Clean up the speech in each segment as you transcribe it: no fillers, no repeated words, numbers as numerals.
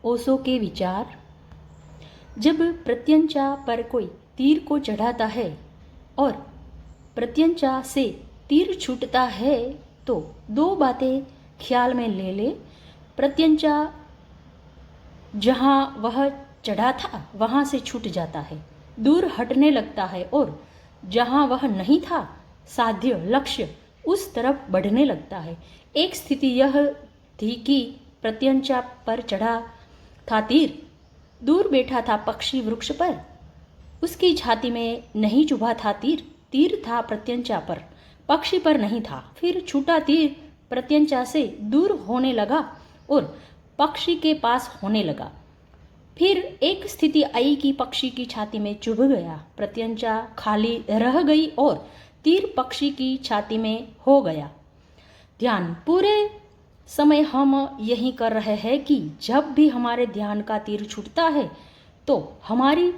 ओशो के विचार। जब प्रत्यंचा पर कोई तीर को चढ़ाता है और प्रत्यंचा से तीर छूटता है तो दो बातें ख्याल में ले ले। प्रत्यंचा जहाँ वह चढ़ा था वहाँ से छूट जाता है, दूर हटने लगता है, और जहाँ वह नहीं था साध्य लक्ष्य उस तरफ बढ़ने लगता है। एक स्थिति यह थी कि प्रत्यंचा पर चढ़ा था तीर, दूर बैठा था पक्षी वृक्ष पर, उसकी छाती में नहीं चुभा था तीर, तीर था प्रत्यंचा पर, पक्षी पर नहीं था। फिर छूटा तीर प्रत्यंचा से दूर होने लगा और पक्षी के पास होने लगा। फिर एक स्थिति आई कि पक्षी की छाती में चुभ गया, प्रत्यंचा खाली रह गई और तीर पक्षी की छाती में हो गया। ध्यान पूरे समय हम यही कर रहे हैं कि जब भी हमारे ध्यान का तीर छूटता है तो हमारी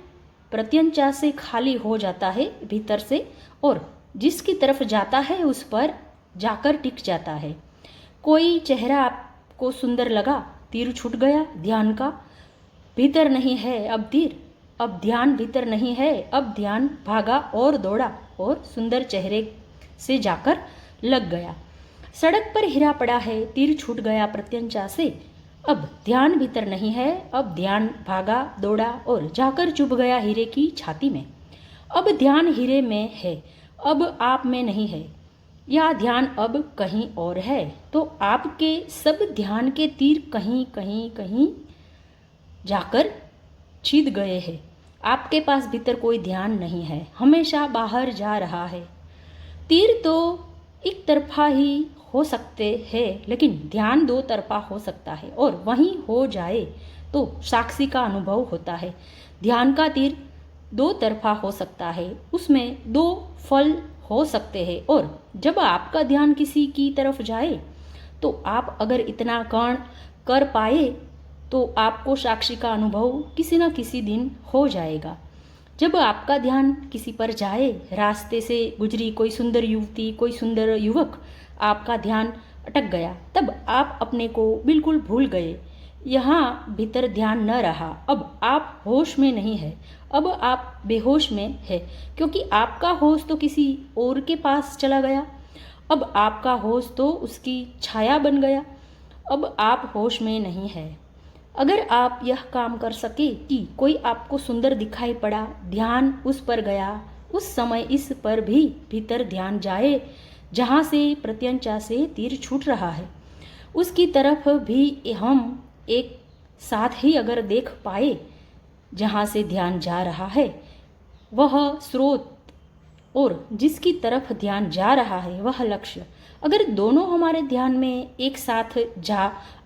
प्रत्यंचा से खाली हो जाता है भीतर से, और जिसकी तरफ जाता है उस पर जाकर टिक जाता है। कोई चेहरा आपको सुंदर लगा, तीर छूट गया ध्यान का, भीतर नहीं है अब तीर, अब ध्यान भीतर नहीं है, अब ध्यान भागा और दौड़ा और सुंदर चेहरे से जाकर लग गया। सड़क पर हीरा पड़ा है, तीर छूट गया प्रत्यंचा से, अब ध्यान भीतर नहीं है, अब ध्यान भागा दौड़ा और जाकर चुभ गया हीरे की छाती में। अब ध्यान हीरे में है, अब आप में नहीं है, या ध्यान अब कहीं और है। तो आपके सब ध्यान के तीर कहीं कहीं कहीं जाकर छिद गए हैं। आपके पास भीतर कोई ध्यान नहीं है, हमेशा बाहर जा रहा है। तीर तो एक तरफा ही हो सकते हैं, लेकिन ध्यान दो तरफा हो सकता है, और वहीं हो जाए तो साक्षी का अनुभव होता है। ध्यान का तीर दो तरफा हो सकता है, उसमें दो फल हो सकते हैं, और जब आपका ध्यान किसी की तरफ जाए तो आप अगर इतना कर्ण कर पाए तो आपको साक्षी का अनुभव किसी न किसी दिन हो जाएगा। जब आपका ध्यान किसी पर जाए, रास्ते से गुजरी कोई सुंदर युवती, कोई सुंदर युवक, आपका ध्यान अटक गया, तब आप अपने को बिल्कुल भूल गए, यहाँ भीतर ध्यान न रहा। अब आप होश में नहीं है, अब आप बेहोश में है, क्योंकि आपका होश तो किसी और के पास चला गया। अब आपका होश तो उसकी छाया बन गया, अब आप होश में नहीं है। अगर आप यह काम कर सके कि कोई आपको सुंदर दिखाई पड़ा, ध्यान उस पर गया, उस समय इस पर भी भीतर ध्यान जाए जहाँ से प्रत्यंचा से तीर छूट रहा है, उसकी तरफ भी हम एक साथ ही अगर देख पाए, जहाँ से ध्यान जा रहा है वह स्रोत और जिसकी तरफ ध्यान जा रहा है वह लक्ष्य, अगर दोनों हमारे ध्यान में एक साथ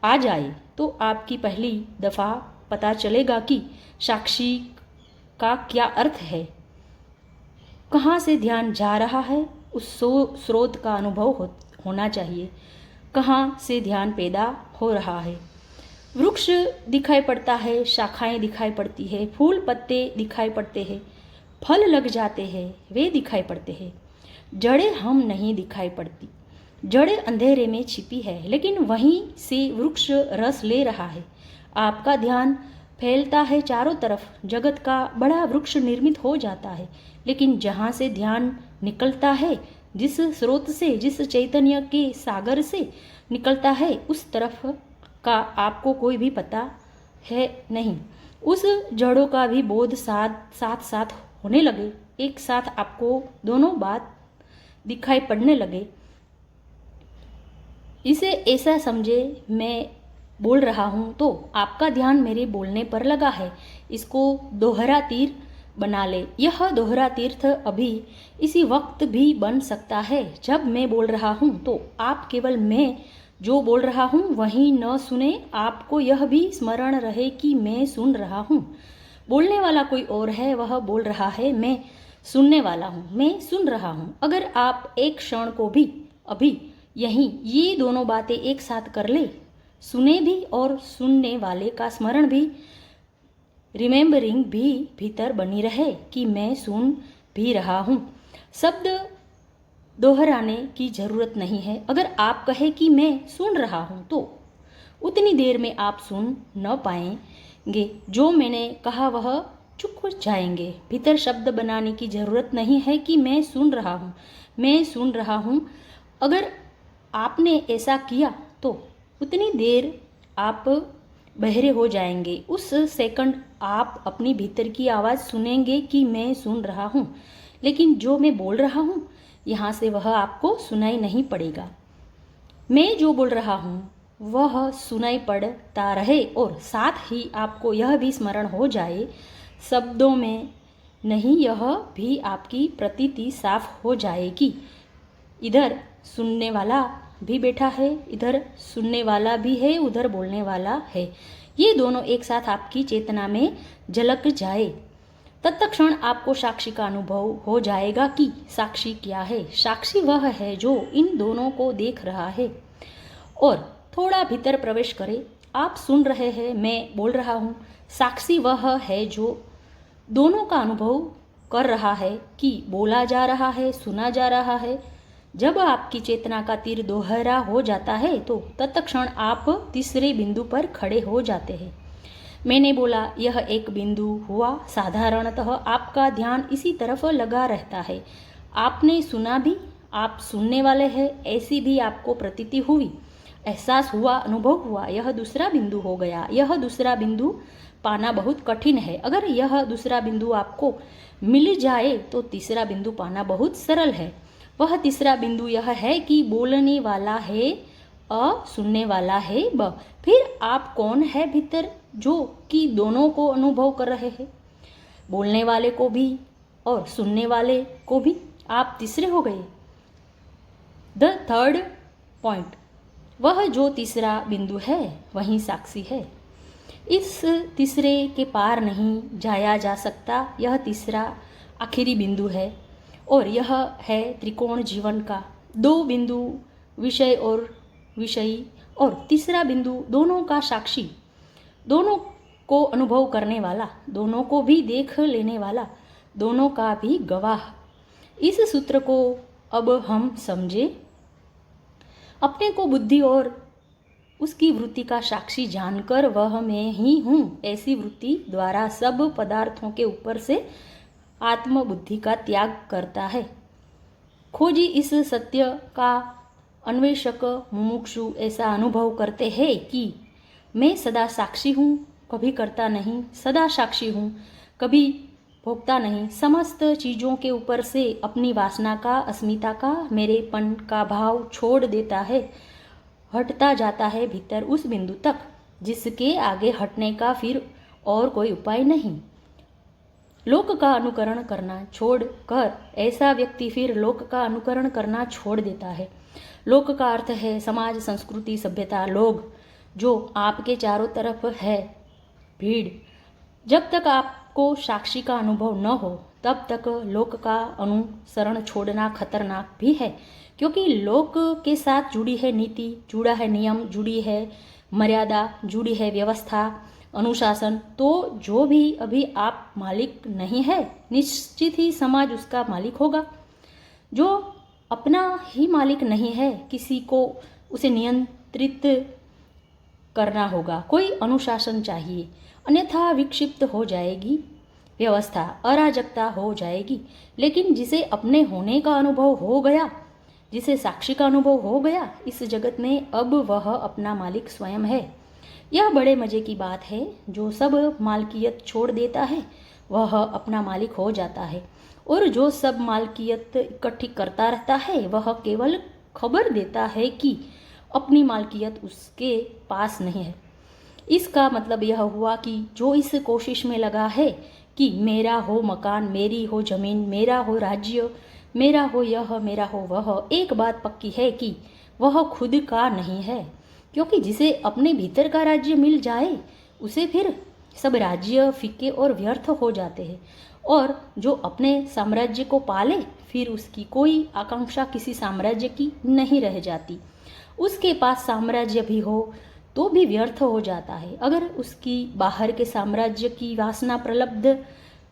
आ जाए तो आपकी पहली दफ़ा पता चलेगा कि साक्षी का क्या अर्थ है, कहाँ से ध्यान जा रहा है, उस स्रोत का अनुभव होना चाहिए, कहाँ से ध्यान पैदा हो रहा है। वृक्ष दिखाई पड़ता है, शाखाएं दिखाई पड़ती है, फूल पत्ते दिखाई पड़ते हैं, फल लग जाते हैं, वे दिखाई पड़ते हैं। जड़ें हम नहीं दिखाई पड़ती, जड़ें अंधेरे में छिपी है, लेकिन वहीं से वृक्ष रस ले रहा है। आपका ध्यान फैलता है चारों तरफ, जगत का बड़ा वृक्ष निर्मित हो जाता है, लेकिन जहाँ से ध्यान निकलता है, जिस स्रोत से, जिस चैतन्य के सागर से निकलता है, उस तरफ का आपको कोई भी पता है नहीं। उस जड़ों का भी बोध साथ साथ होने लगे, एक साथ आपको दोनों बात दिखाई पड़ने लगे। इसे ऐसा समझे मैं बोल रहा हूँ तो आपका ध्यान मेरे बोलने पर लगा है, इसको दोहरा तीर बना ले। यह दोहरा तीर्थ अभी इसी वक्त भी बन सकता है जब मैं बोल रहा हूँ, तो आप केवल मैं जो बोल रहा हूँ वही न सुने, आपको यह भी स्मरण रहे कि मैं सुन रहा हूँ। बोलने वाला कोई और है, वह बोल रहा है, मैं सुनने वाला हूँ, मैं सुन रहा हूँ। अगर आप एक क्षण को भी अभी यहीं ये दोनों बातें एक साथ कर ले, सुने भी और सुनने वाले का स्मरण भी, रिमेम्बरिंग भी भीतर बनी रहे कि मैं सुन भी रहा हूँ, शब्द दोहराने की जरूरत नहीं है। अगर आप कहे कि मैं सुन रहा हूँ तो उतनी देर में आप सुन न पाएंगे। जो मैंने कहा वह चुप जाएंगे। भीतर शब्द बनाने की जरूरत नहीं है कि मैं सुन रहा हूँ, मैं सुन रहा हूँ। अगर आपने ऐसा किया तो उतनी देर आप बहरे हो जाएंगे। उस सेकंड आप अपनी भीतर की आवाज़ सुनेंगे कि मैं सुन रहा हूँ, लेकिन जो मैं बोल रहा हूँ यहाँ से वह आपको सुनाई नहीं पड़ेगा। मैं जो बोल रहा हूँ वह सुनाई पड़ता रहे और साथ ही आपको यह भी स्मरण हो जाए, शब्दों में नहीं, यह भी आपकी प्रतीति साफ हो जाएगी। इधर सुनने वाला भी बैठा है, इधर सुनने वाला भी है, उधर बोलने वाला है। ये दोनों एक साथ आपकी चेतना में झलक जाए। तत्क्षण आपको साक्षी का अनुभव हो जाएगा कि साक्षी क्या है। साक्षी वह है जो इन दोनों को देख रहा है। और थोड़ा भीतर प्रवेश करें। आप सुन रहे हैं, मैं बोल रहा हूँ। साक्षी वह है जो दोनों का अनुभव कर रहा है कि बोला जा रहा है, सुना जा रहा है। जब आपकी चेतना का तीर दोहरा हो जाता है तो तत्क्षण आप तीसरे बिंदु पर खड़े हो जाते हैं। मैंने बोला यह एक बिंदु हुआ। साधारणतः आपका ध्यान इसी तरफ लगा रहता है। आपने सुना भी, आप सुनने वाले हैं, ऐसी भी आपको प्रतीति हुई, एहसास हुआ, अनुभव हुआ। यह दूसरा बिंदु हो गया। यह दूसरा बिंदु पाना बहुत कठिन है। अगर यह दूसरा बिंदु आपको मिल जाए तो तीसरा बिंदु पाना बहुत सरल है। वह तीसरा बिंदु यह है कि बोलने वाला है अ, सुनने वाला है ब। फिर आप कौन है भीतर जो कि दोनों को अनुभव कर रहे हैं, बोलने वाले को भी और सुनने वाले को भी। आप तीसरे हो गए। द थर्ड पॉइंट, वह जो तीसरा बिंदु है वही साक्षी है। इस तीसरे के पार नहीं जाया जा सकता। यह तीसरा आखिरी बिंदु है और यह है त्रिकोण जीवन का। दो बिंदु, विषय और विषयी, और तीसरा बिंदु दोनों का साक्षी, दोनों को अनुभव करने वाला, दोनों को भी देख लेने वाला, दोनों का भी गवाह। इस सूत्र को अब हम समझे। अपने को बुद्धि और उसकी वृत्ति का साक्षी जानकर वह मैं ही हूँ ऐसी वृत्ति द्वारा सब पदार्थों के ऊपर से आत्मबुद्धि का त्याग करता है। खोजी इस सत्य का अन्वेषक मुमुक्षु ऐसा अनुभव करते हैं कि मैं सदा साक्षी हूँ, कभी करता नहीं, सदा साक्षी हूँ, कभी भोगता नहीं। समस्त चीज़ों के ऊपर से अपनी वासना का, अस्मिता का, मेरेपन का भाव छोड़ देता है, हटता जाता है भीतर उस बिंदु तक जिसके आगे हटने का फिर और कोई उपाय नहीं। लोक का अनुकरण करना छोड़कर ऐसा व्यक्ति फिर लोक का अनुकरण करना छोड़ देता है। लोक का अर्थ है समाज, संस्कृति, सभ्यता, लोग जो आपके चारों तरफ है, भीड़। जब तक आपको साक्षी का अनुभव न हो तब तक लोक का अनुसरण छोड़ना खतरनाक भी है, क्योंकि लोक के साथ जुड़ी है नीति, जुड़ा है नियम, जुड़ी है मर्यादा, जुड़ी है व्यवस्था, अनुशासन। तो जो भी अभी आप मालिक नहीं है, निश्चित ही समाज उसका मालिक होगा। जो अपना ही मालिक नहीं है, किसी को उसे नियंत्रित करना होगा। कोई अनुशासन चाहिए, अन्यथा विक्षिप्त हो जाएगी व्यवस्था, अराजकता हो जाएगी। लेकिन जिसे अपने होने का अनुभव हो गया, जिसे साक्षी का अनुभव हो गया, इस जगत में अब वह अपना मालिक स्वयं है। यह बड़े मजे की बात है। जो सब मालकियत छोड़ देता है वह अपना मालिक हो जाता है, और जो सब मालकियत इकट्ठी करता रहता है वह केवल खबर देता है कि अपनी मालकियत उसके पास नहीं है। इसका मतलब यह हुआ कि जो इस कोशिश में लगा है कि मेरा हो मकान, मेरी हो जमीन, मेरा हो राज्य, मेरा हो यह, मेरा हो वह, एक बात पक्की है कि वह खुद का नहीं है। क्योंकि जिसे अपने भीतर का राज्य मिल जाए उसे फिर सब राज्य फीके और व्यर्थ हो जाते हैं, और जो अपने साम्राज्य को पाले फिर उसकी कोई आकांक्षा किसी साम्राज्य की नहीं रह जाती। उसके पास साम्राज्य भी हो तो भी व्यर्थ हो जाता है। अगर उसकी बाहर के साम्राज्य की वासना प्रलब्ध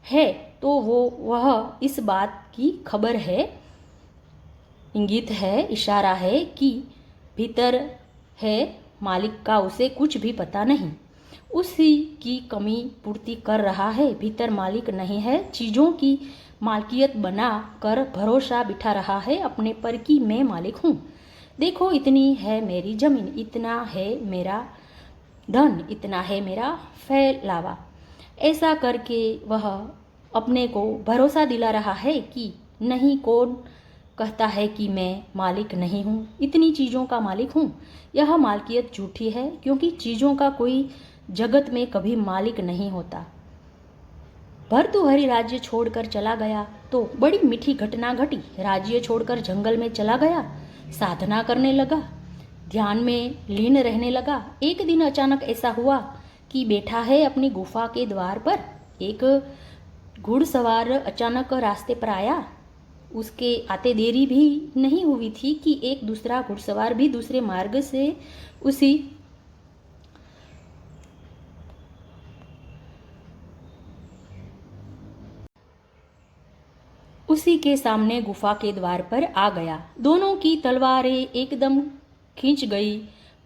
है तो वह इस बात की खबर है, इंगित है, इशारा है कि भीतर है मालिक का उसे कुछ भी पता नहीं, उसी की कमी पूर्ति कर रहा है। भीतर मालिक नहीं है, चीज़ों की मालकियत बना कर भरोसा बिठा रहा है अपने पर कि मैं मालिक हूँ। देखो, इतनी है मेरी जमीन, इतना है मेरा धन, इतना है मेरा फैलावा। ऐसा करके वह अपने को भरोसा दिला रहा है कि नहीं, कौन कहता है कि मैं मालिक नहीं हूँ, इतनी चीज़ों का मालिक हूँ। यह मालकियत झूठी है, क्योंकि चीज़ों का कोई जगत में कभी मालिक नहीं होता। भर्तृहरि राज्य छोड़कर चला गया तो बड़ी मीठी घटना घटी। राज्य छोड़कर जंगल में चला गया, साधना करने लगा, ध्यान में लीन रहने लगा। एक दिन अचानक ऐसा हुआ कि बैठा है अपनी गुफा के द्वार पर, एक घुड़सवार अचानक रास्ते पर आया। उसके आते देरी भी नहीं हुई थी कि एक दूसरा घुड़सवार भी दूसरे मार्ग से उसी के सामने गुफा के द्वार पर आ गया। दोनों की तलवारें एकदम खींच गई।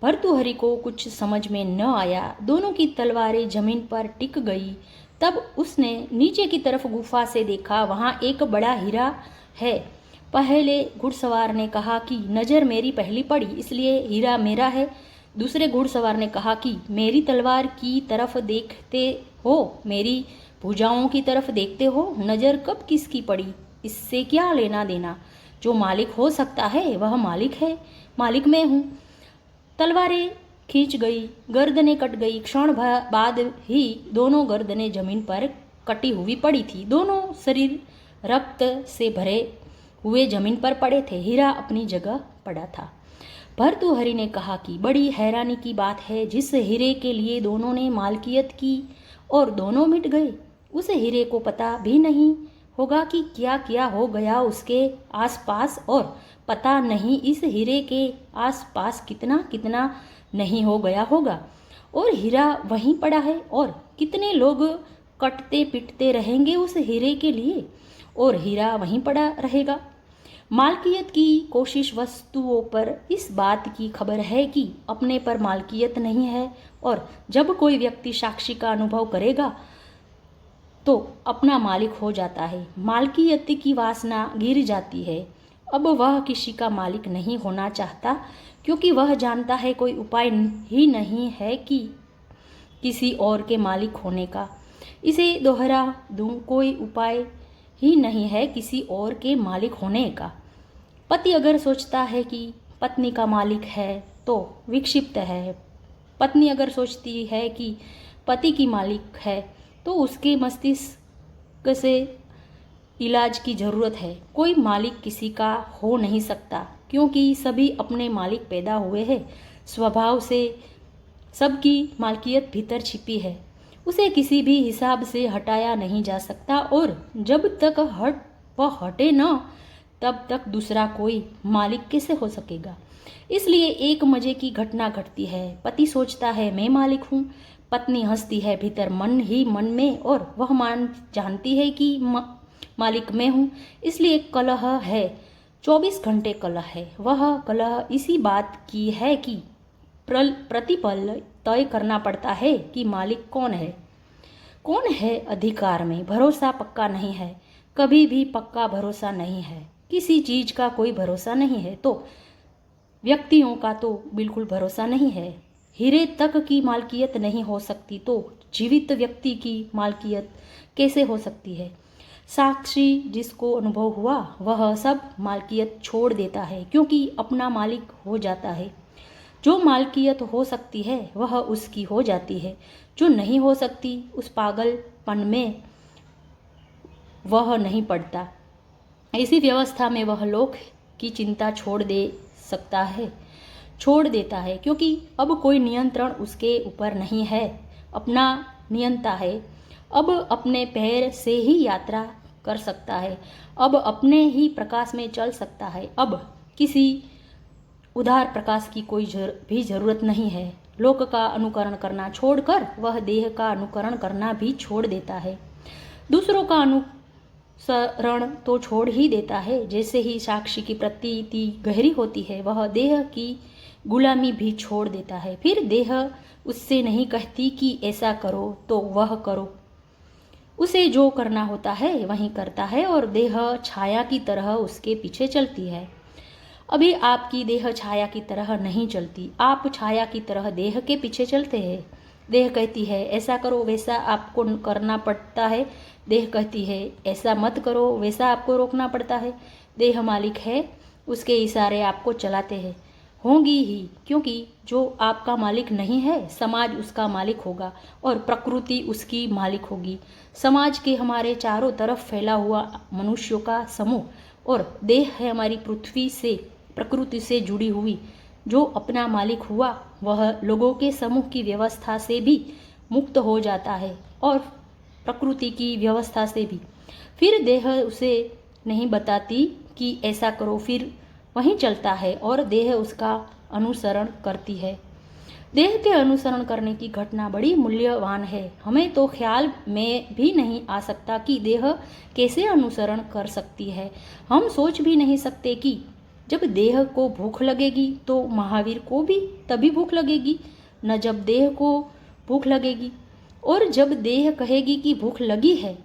भर्तृहरि को कुछ समझ में न आया, दोनों की तलवारें जमीन पर टिक गई। तब उसने नीचे की तरफ गुफा से देखा, वहाँ एक बड़ा हीरा है। पहले घुड़सवार ने कहा कि नज़र मेरी पहली पड़ी, इसलिए हीरा मेरा है। दूसरे घुड़सवार ने कहा कि मेरी तलवार की तरफ देखते हो, मेरी भुजाओं की तरफ देखते हो, नज़र कब किसकी पड़ी, इससे क्या लेना देना। जो मालिक हो सकता है वह मालिक है, मालिक मैं हूँ। तलवारें खींच गई, गर्दनें कट गई। क्षण बाद ही दोनों गर्दनें जमीन पर कटी हुई पड़ी थी। दोनों शरीर रक्त से भरे हुए जमीन पर पड़े थे। हीरा अपनी जगह पड़ा था। भर्तृहरि ने कहा कि बड़ी हैरानी की बात है, जिस हीरे के लिए दोनों ने मालकियत की और दोनों मिट गए, उस हीरे को पता भी नहीं होगा कि क्या क्या हो गया उसके आसपास, और पता नहीं इस हीरे के आसपास कितना कितना नहीं हो गया होगा। और हीरा वहीं पड़ा है, और कितने लोग कटते पिटते रहेंगे उस हीरे के लिए, और हीरा वहीं पड़ा रहेगा। मालकियत की कोशिश वस्तुओं पर इस बात की खबर है कि अपने पर मालकियत नहीं है, और जब कोई व्यक्ति साक्षी का अनुभव करेगा तो अपना मालिक हो जाता है। मालकियत की वासना गिर जाती है। अब वह किसी का मालिक नहीं होना चाहता, क्योंकि वह जानता है कोई उपाय ही नहीं है कि किसी और के मालिक होने का। इसे दोहरा दूं, कोई उपाय ही नहीं है किसी और के मालिक होने का। पति अगर सोचता है कि पत्नी का मालिक है तो विक्षिप्त है। पत्नी अगर सोचती है कि पति की मालिक है तो उसके मस्तिष्क से इलाज की ज़रूरत है। कोई मालिक किसी का हो नहीं सकता, क्योंकि सभी अपने मालिक पैदा हुए हैं। स्वभाव से सबकी मालकियत भीतर छिपी है, उसे किसी भी हिसाब से हटाया नहीं जा सकता, और जब तक वह हटे न, तब तक दूसरा कोई मालिक कैसे हो सकेगा। इसलिए एक मजे की घटना घटती है। पति सोचता है मैं मालिक हूँ, पत्नी हंसती है भीतर मन ही मन में, और वह जानती है कि मालिक मैं हूँ। इसलिए कलह है, 24 घंटे कलह है। वह कलह इसी बात की है कि प्रतिपल तय करना पड़ता है कि मालिक कौन है अधिकार में। भरोसा पक्का नहीं है, कभी भी पक्का भरोसा नहीं है। किसी चीज का कोई भरोसा नहीं है, तो व्यक्तियों का तो बिल्कुल भरोसा नहीं है। हीरे तक की मालकियत नहीं हो सकती, तो जीवित व्यक्ति की मालकियत कैसे हो सकती है। साक्षी जिसको अनुभव हुआ वह सब मालकियत छोड़ देता है, क्योंकि अपना मालिक हो जाता है। जो मालकियत हो सकती है वह उसकी हो जाती है, जो नहीं हो सकती उस पागलपन में वह नहीं पड़ता। ऐसी व्यवस्था में वह लोक की चिंता छोड़ देता है, क्योंकि अब कोई नियंत्रण उसके ऊपर नहीं है। अपना नियंता है, अब अपने पैर से ही यात्रा कर सकता है, अब अपने ही प्रकाश में चल सकता है। अब किसी उदार प्रकाश की कोई भी जरूरत नहीं है। लोक का अनुकरण करना छोड़कर वह देह का अनुकरण करना भी छोड़ देता है। दूसरों का अनुसरण तो छोड़ ही देता है। जैसे ही साक्षी की प्रतीति गहरी होती है, वह देह की गुलामी भी छोड़ देता है। फिर देह उससे नहीं कहती कि ऐसा करो तो वह करो, उसे जो करना होता है वही करता है और देह छाया की तरह उसके पीछे चलती है। अभी आपकी देह छाया की तरह नहीं चलती, आप छाया की तरह देह के पीछे चलते हैं। देह कहती है ऐसा करो, वैसा आपको करना पड़ता है। देह कहती है ऐसा मत करो, वैसा आपको रोकना पड़ता है। देह मालिक है, उसके इशारे आपको चलाते हैं, होंगी ही, क्योंकि जो आपका मालिक नहीं है समाज उसका मालिक होगा और प्रकृति उसकी मालिक होगी। समाज के हमारे चारों तरफ फैला हुआ मनुष्यों का समूह और देह है हमारी पृथ्वी से प्रकृति से जुड़ी हुई। जो अपना मालिक हुआ वह लोगों के समूह की व्यवस्था से भी मुक्त हो जाता है और प्रकृति की व्यवस्था से भी। फिर देह उसे नहीं बताती कि ऐसा करो, फिर वहीं चलता है और देह उसका अनुसरण करती है। देह के अनुसरण करने की घटना बड़ी मूल्यवान है। हमें तो ख्याल में भी नहीं आ सकता कि देह कैसे अनुसरण कर सकती है। हम सोच भी नहीं सकते कि जब देह को भूख लगेगी तो महावीर को भी तभी भूख लगेगी, न जब देह को भूख लगेगी। और जब देह कहेगी कि भूख लगी है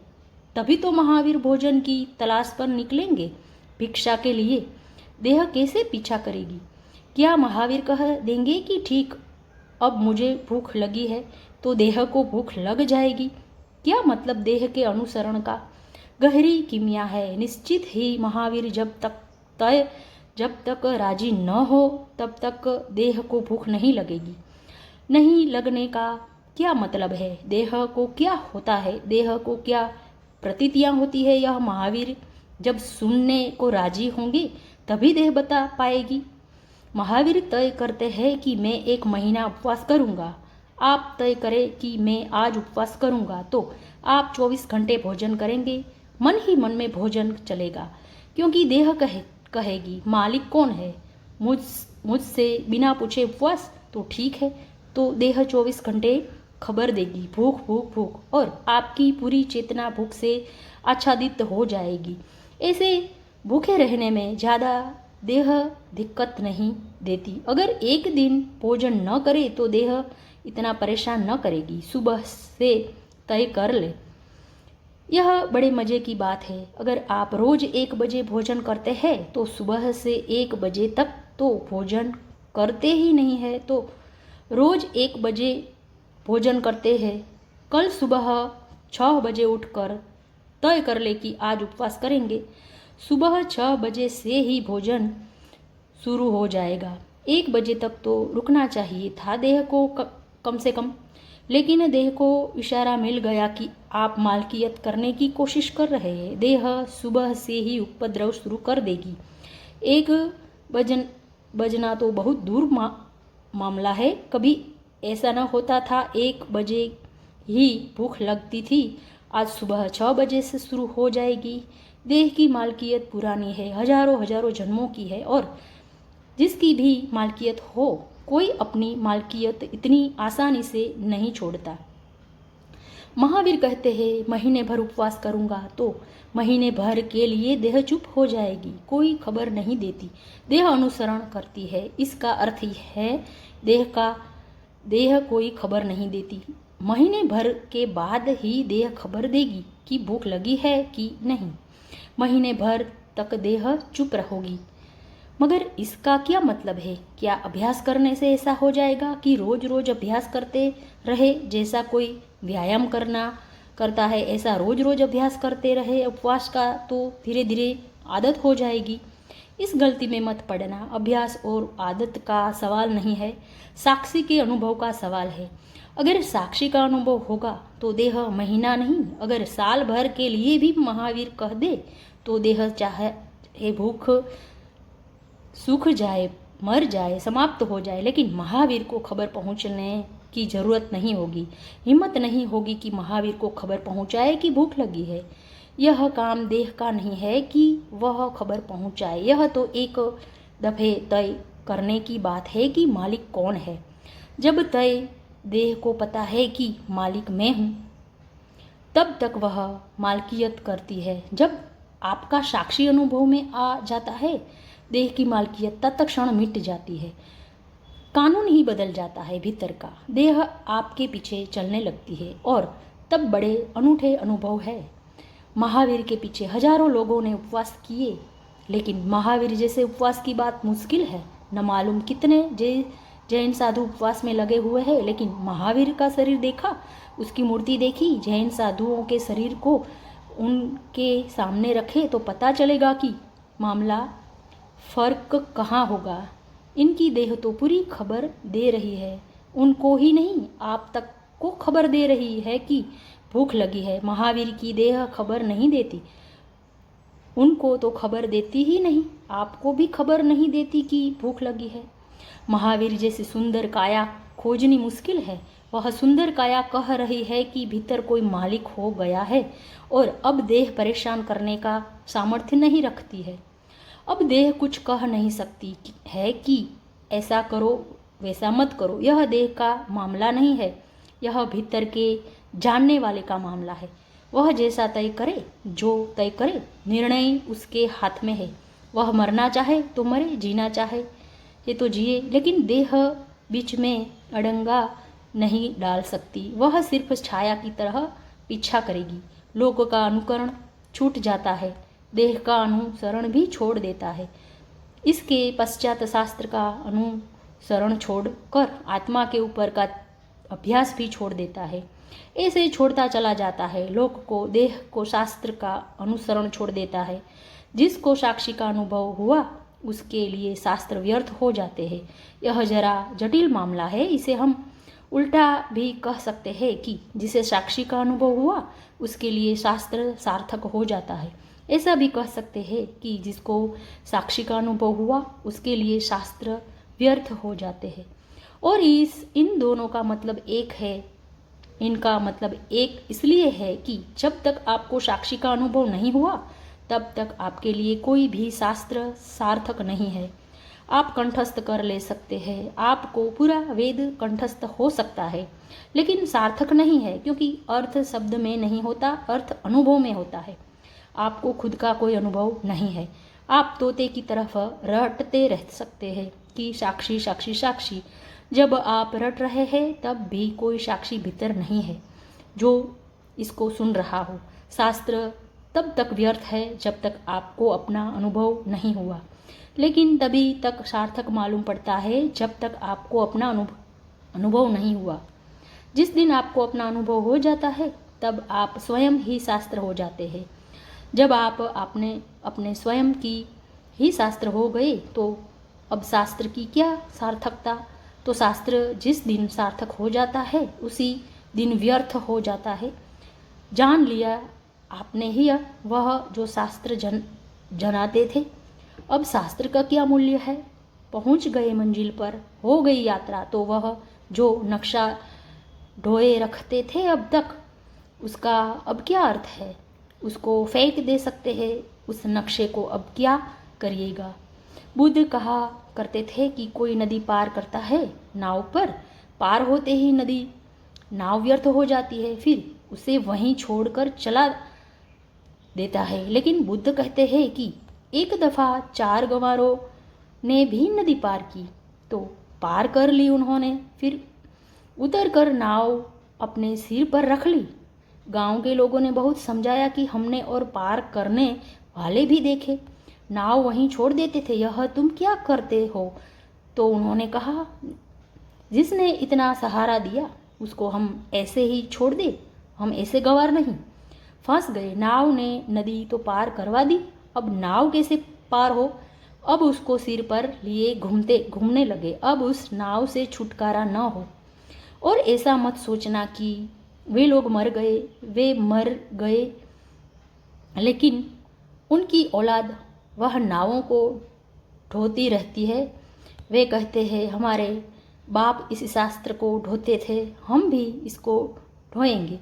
तभी तो महावीर भोजन की तलाश पर निकलेंगे भिक्षा के लिए। देह कैसे पीछा करेगी? क्या महावीर कह देंगे कि ठीक अब मुझे भूख लगी है तो देह को भूख लग जाएगी? क्या मतलब देह के अनुसरण का? गहरी किमिया है। निश्चित ही महावीर जब तक राजी न हो तब तक देह को भूख नहीं लगेगी। नहीं लगने का क्या मतलब है? देह को क्या होता है, देह को क्या प्रतीतियां होती है, यह महावीर जब सुनने को राजी होंगे तभी देह बता पाएगी। महावीर तय करते हैं कि मैं 1 महीना उपवास करूंगा। आप तय करें कि मैं आज उपवास करूंगा तो आप 24 घंटे भोजन करेंगे। मन ही मन में भोजन चलेगा, क्योंकि देह कहेगी मालिक कौन है, मुझसे बिना पूछे उपवास तो ठीक है। तो देह 24 घंटे खबर देगी भूख भूख भूख, और आपकी पूरी चेतना भूख से आच्छादित हो जाएगी। ऐसे भूखे रहने में ज़्यादा देह दिक्कत नहीं देती। अगर एक दिन भोजन न करे तो देह इतना परेशान न करेगी। सुबह से तय कर ले। यह बड़े मज़े की बात है। अगर आप रोज़ 1 बजे भोजन करते हैं तो सुबह से 1 बजे तक तो भोजन करते ही नहीं है, तो रोज़ 1 बजे भोजन करते हैं। कल सुबह 6 बजे उठकर तय कर ले कि आज उपवास करेंगे। सुबह 6 बजे से ही भोजन शुरू हो जाएगा। 1 बजे तक तो रुकना चाहिए था देह को कम से कम, लेकिन देह को इशारा मिल गया कि आप मालकियत करने की कोशिश कर रहे हैं। देह सुबह से ही उपद्रव शुरू कर देगी। 1 बजना तो बहुत दूर मामला है। कभी ऐसा न होता था 1 बजे ही भूख लगती थी, आज सुबह 6 बजे से शुरू हो जाएगी। देह की मालकियत पुरानी है, हजारों हजारों जन्मों की है, और जिसकी भी मालकियत हो कोई अपनी मालकियत इतनी आसानी से नहीं छोड़ता। महावीर कहते हैं महीने भर उपवास करूंगा तो महीने भर के लिए देह चुप हो जाएगी, कोई खबर नहीं देती, देह अनुसरण करती है। इसका अर्थ ही है देह कोई खबर नहीं देती। महीने भर के बाद ही देह खबर देगी कि भूख लगी है कि नहीं। महीने भर तक देह चुप रहोगी। मगर इसका क्या मतलब है? क्या अभ्यास करने से ऐसा हो जाएगा कि रोज रोज अभ्यास करते रहे? जैसा कोई व्यायाम करता है ऐसा रोज रोज अभ्यास करते रहे उपवास का तो धीरे धीरे आदत हो जाएगी। इस गलती में मत पड़ना। अभ्यास और आदत का सवाल नहीं है, साक्षी के अनुभव का सवाल है। अगर साक्षी का अनुभव होगा तो देह महीना नहीं, अगर साल भर के लिए भी महावीर कह दे तो देह चाहे भूख सूख जाए, मर जाए, समाप्त हो जाए, लेकिन महावीर को खबर पहुंचने की जरूरत नहीं होगी। हिम्मत नहीं होगी कि महावीर को खबर पहुंचाए कि भूख लगी है। यह काम देह का नहीं है कि वह खबर पहुंचाए। यह तो एक दफे तय करने की बात है कि मालिक कौन है। जब तय देह को पता है कि मालिक मैं हूँ तब तक वह मालकियत करती है। जब आपका साक्षी अनुभव में आ जाता है देह की मालकियत तत्क्षण मिट जाती है। कानून ही बदल जाता है भीतर का। देह आपके पीछे चलने लगती है और तब बड़े अनूठे अनुभव है। महावीर के पीछे हजारों लोगों ने उपवास किए, लेकिन महावीर जैसे उपवास की बात मुश्किल है। न मालूम कितने जैन साधु उपवास में लगे हुए हैं, लेकिन महावीर का शरीर देखा, उसकी मूर्ति देखी, जैन साधुओं के शरीर को उनके सामने रखे तो पता चलेगा कि मामला फर्क कहाँ होगा। इनकी देह तो पूरी खबर दे रही है, उनको ही नहीं आप तक को खबर दे रही है कि भूख लगी है। महावीर की देह खबर नहीं देती, उनको तो खबर देती ही नहीं, आपको भी खबर नहीं देती कि भूख लगी है। महावीर जैसी सुंदर काया खोजनी मुश्किल है। वह सुंदर काया कह रही है कि भीतर कोई मालिक हो गया है और अब देह परेशान करने का सामर्थ्य नहीं रखती है। अब देह कुछ कह नहीं सकती है कि ऐसा करो वैसा मत करो। यह देह का मामला नहीं है, यह भीतर के जानने वाले का मामला है। वह जैसा तय करे, जो तय करे, निर्णय उसके हाथ में है। वह मरना चाहे तो मरे, जीना चाहे ये तो जिए, लेकिन देह बीच में अड़ंगा नहीं डाल सकती। वह सिर्फ छाया की तरह पीछा करेगी। लोक का अनुकरण छूट जाता है, देह का अनुसरण भी छोड़ देता है। इसके पश्चात शास्त्र का अनुसरण छोड़कर आत्मा के ऊपर का अभ्यास भी छोड़ देता है। ऐसे छोड़ता चला जाता है। लोक को, देह को, शास्त्र का अनुसरण छोड़ देता है। जिसको साक्षी का अनुभव हुआ उसके लिए शास्त्र व्यर्थ हो जाते हैं। यह जरा जटिल मामला है। इसे हम उल्टा भी कह सकते हैं कि जिसे साक्षी का अनुभव हुआ उसके लिए शास्त्र सार्थक हो जाता है। ऐसा भी कह सकते हैं कि जिसको साक्षी का अनुभव हुआ उसके लिए शास्त्र व्यर्थ हो जाते हैं। और इन दोनों का मतलब एक है। इनका मतलब एक इसलिए है कि जब तक आपको साक्षी का अनुभव नहीं हुआ तब तक आपके लिए कोई भी शास्त्र सार्थक नहीं है। आप कंठस्थ कर ले सकते हैं, आपको पूरा वेद कंठस्थ हो सकता है, लेकिन सार्थक नहीं है, क्योंकि अर्थ शब्द में नहीं होता, अर्थ अनुभव में होता है। आपको खुद का कोई अनुभव नहीं है। आप तोते की तरफ रटते रह सकते हैं कि साक्षी साक्षी साक्षी। जब आप रट रहे हैं तब भी कोई साक्षी भीतर नहीं है जो इसको सुन रहा हो। शास्त्र तब तक व्यर्थ है जब तक आपको अपना अनुभव नहीं हुआ, लेकिन तभी तक सार्थक मालूम पड़ता है जब तक आपको अपना अनुभव नहीं हुआ। जिस दिन आपको अपना अनुभव हो जाता है तब आप स्वयं ही शास्त्र हो जाते हैं। जब आप अपने स्वयं की ही शास्त्र हो गए तो अब शास्त्र की क्या सार्थकता। तो शास्त्र जिस दिन सार्थक हो जाता है उसी दिन व्यर्थ हो जाता है। जान लिया आपने ही वह जो शास्त्र जनाते थे। अब शास्त्र का क्या मूल्य है। पहुंच गए मंजिल पर, हो गई यात्रा, तो वह जो नक्शा ढोए रखते थे अब तक, उसका अब क्या अर्थ है। उसको फेंक दे सकते हैं। उस नक्शे को अब क्या करिएगा। बुद्ध कहा करते थे कि कोई नदी पार करता है नाव पर, पार होते ही नाव व्यर्थ हो जाती है, फिर उसे वहीं छोड़कर चला देता है। लेकिन बुद्ध कहते हैं कि एक दफ़ा 4 गंवारों ने भी नदी पार की, तो पार कर ली उन्होंने, फिर उतर कर नाव अपने सिर पर रख ली। गांव के लोगों ने बहुत समझाया कि हमने और पार करने वाले भी देखे, नाव वहीं छोड़ देते थे, यह तुम क्या करते हो। तो उन्होंने कहा, जिसने इतना सहारा दिया उसको हम ऐसे ही छोड़ दे, हम ऐसे गंवार नहीं। फंस गए। नाव ने नदी तो पार करवा दी, अब नाव कैसे पार हो। अब उसको सिर पर लिए घूमने लगे। अब उस नाव से छुटकारा न हो। और ऐसा मत सोचना कि वे लोग मर गए, लेकिन उनकी औलाद वह नावों को ढोती रहती है। वे कहते हैं, हमारे बाप इस शास्त्र को ढोते थे, हम भी इसको ढोएंगे।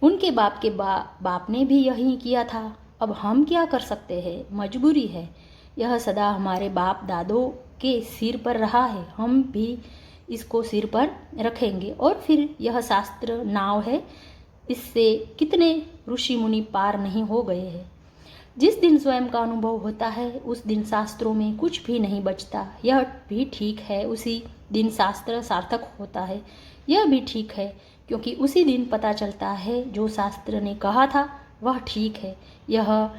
उनके बाप के बाप ने भी यही किया था। अब हम क्या कर सकते हैं, मजबूरी है। यह सदा हमारे बाप दादों के सिर पर रहा है, हम भी इसको सिर पर रखेंगे। और फिर यह शास्त्र नाव है, इससे कितने ऋषि मुनि पार नहीं हो गए हैं। जिस दिन स्वयं का अनुभव होता है उस दिन शास्त्रों में कुछ भी नहीं बचता, यह भी ठीक है। उसी दिन शास्त्र सार्थक होता है, यह भी ठीक है, क्योंकि उसी दिन पता चलता है जो शास्त्र ने कहा था वह ठीक है। यह